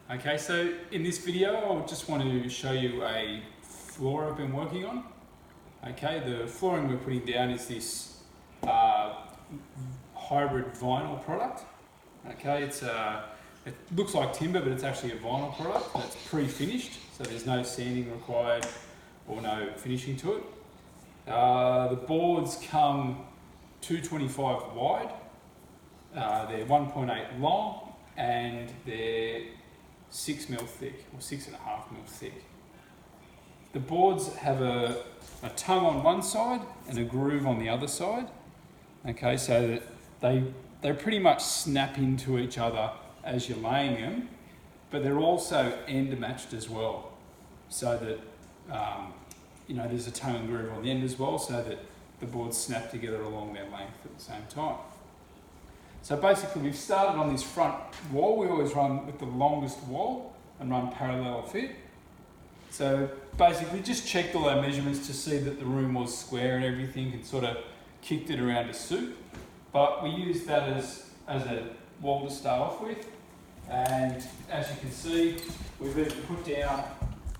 Okay, so in this video, I just want to show you a floor I've been working on. Okay, the flooring we're putting down is this hybrid vinyl product. Okay, it looks like timber, but it's actually a vinyl product that's pre-finished, so there's no sanding required or no finishing to it. The boards come 225 wide, they're 1.8 long, and they're 6 mil thick, or 6.5 mil thick. The boards have a tongue on one side and a groove on the other side. Okay, so that they pretty much snap into each other as you're laying them, but they're also end matched as well, so that there's a tongue and groove on the end as well, so that the boards snap together along their length at the same time. So basically we've started on this front wall. We always run with the longest wall and run parallel fit. So basically just checked all our measurements to see that the room was square and everything, and sort of kicked it around to suit. But we used that as a wall to start off with. And as you can see, we've even put down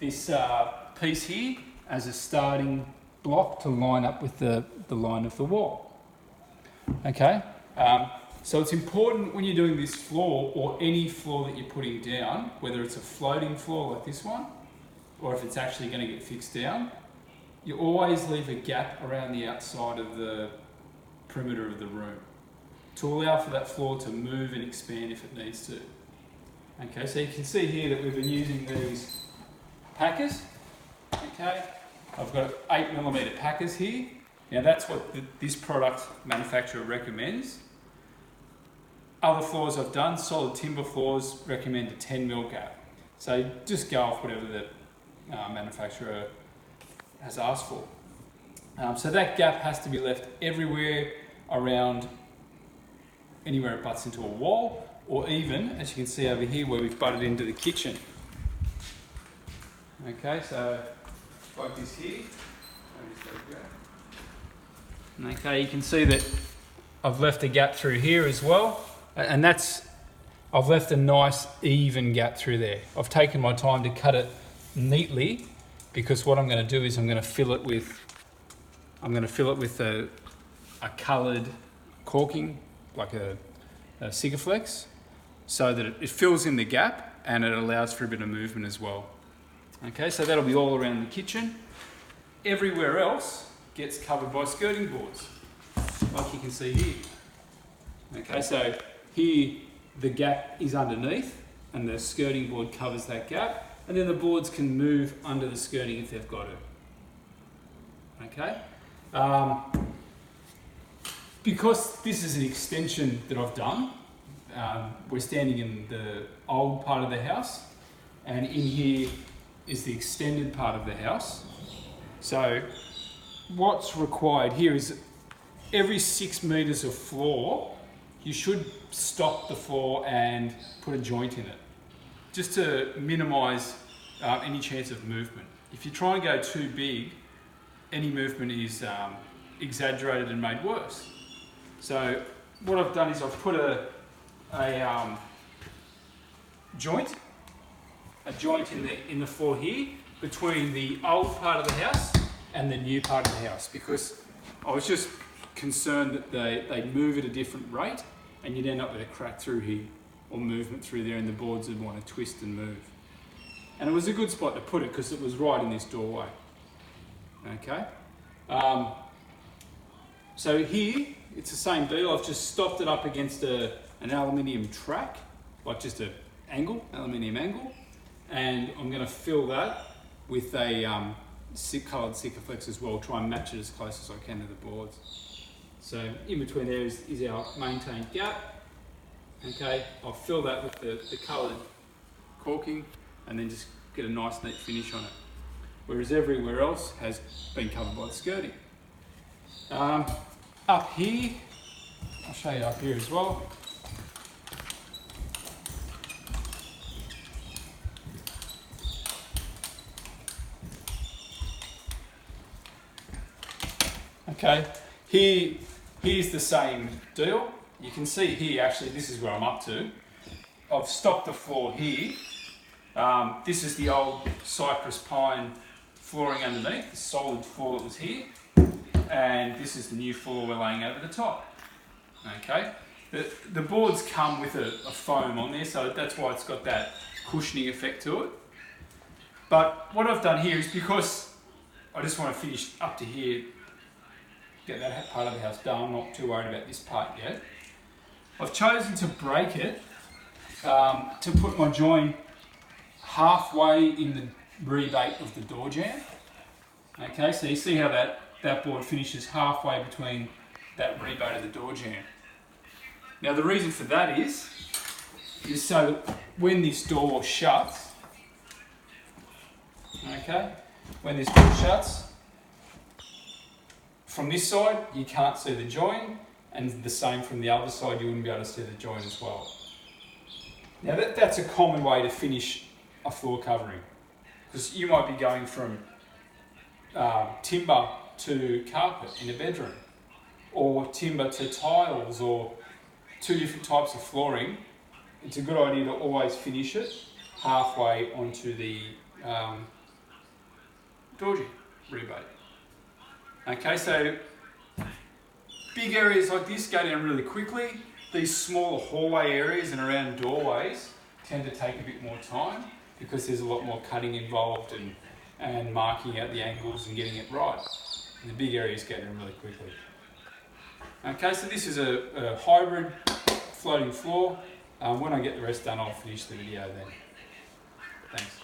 this piece here as a starting block to line up with the line of the wall. Okay. So it's important when you're doing this floor, or any floor that you're putting down, whether it's a floating floor like this one, or if it's actually going to get fixed down, you always leave a gap around the outside of the perimeter of the room to allow for that floor to move and expand if it needs to. Okay, so you can see here that we've been using these packers. Okay, I've got 8mm packers here. Now that's what this product manufacturer recommends. Other floors I've done, solid timber floors, recommend a 10mm gap. So just go off whatever the manufacturer has asked for. So that gap has to be left everywhere around, anywhere it butts into a wall, or even, as you can see over here, where we've butted into the kitchen. Okay, so like this here. Okay, you can see that I've left a gap through here as well. And I've left a nice even gap through there. I've taken my time to cut it neatly, because what I'm going to do is I'm going to fill it with a coloured caulking, like a Sikaflex, so that it fills in the gap and it allows for a bit of movement as well. Okay, so that'll be all around the kitchen. Everywhere else gets covered by skirting boards, like you can see here. Okay, so here the gap is underneath and the skirting board covers that gap, and then the boards can move under the skirting if they've got it. Okay? Because this is an extension that I've done, we're standing in the old part of the house, and in here is the extended part of the house. So what's required here is every 6 metres of floor, you should stop the floor and put a joint in it, just to minimise any chance of movement. If you try and go too big, any movement is exaggerated and made worse. So what I've done is I've put a joint in the floor here between the old part of the house and the new part of the house, because I was just concerned that they'd move at a different rate and you'd end up with a crack through here or movement through there, and the boards would want to twist and move. And it was a good spot to put it because it was right in this doorway. Okay. So here, it's the same deal. I've just stopped it up against an aluminium track, like just an aluminium angle, and I'm going to fill that with a coloured Sikaflex as well, try and match it as close as I can to the boards. So in between there is our maintained gap. Okay, I'll fill that with the coloured caulking and then just get a nice neat finish on it. Whereas everywhere else has been covered by the skirting. Up here, I'll show you up here as well. Okay, here's the same deal. You can see here, actually, this is where I'm up to. I've stopped the floor here This is the old cypress pine flooring underneath, the solid floor that was here. And this is the new floor we're laying over the top. Okay, the boards come with a foam on there, so that's why it's got that cushioning effect to it. But what I've done here is, because I just want to finish up to here, get that part of the house done, I'm not too worried about this part yet. I've chosen to break it, to put my join halfway in the rebate of the door jamb. Okay, so you see how that board finishes halfway between that rebate of the door jamb. Now the reason for that is so that when this door shuts, okay, when this door shuts, from this side you can't see the join, and the same from the other side, you wouldn't be able to see the join as well. Now that's a common way to finish a floor covering, because you might be going from timber to carpet in a bedroom, or timber to tiles, or two different types of flooring. It's a good idea to always finish it halfway onto the door jamb rebate. Okay, so big areas like this go down really quickly. These smaller hallway areas and around doorways tend to take a bit more time, because there's a lot more cutting involved and marking out the angles and getting it right. And the big areas get in really quickly. Okay, so this is a hybrid floating floor. When I get the rest done, I'll finish the video then. Thanks.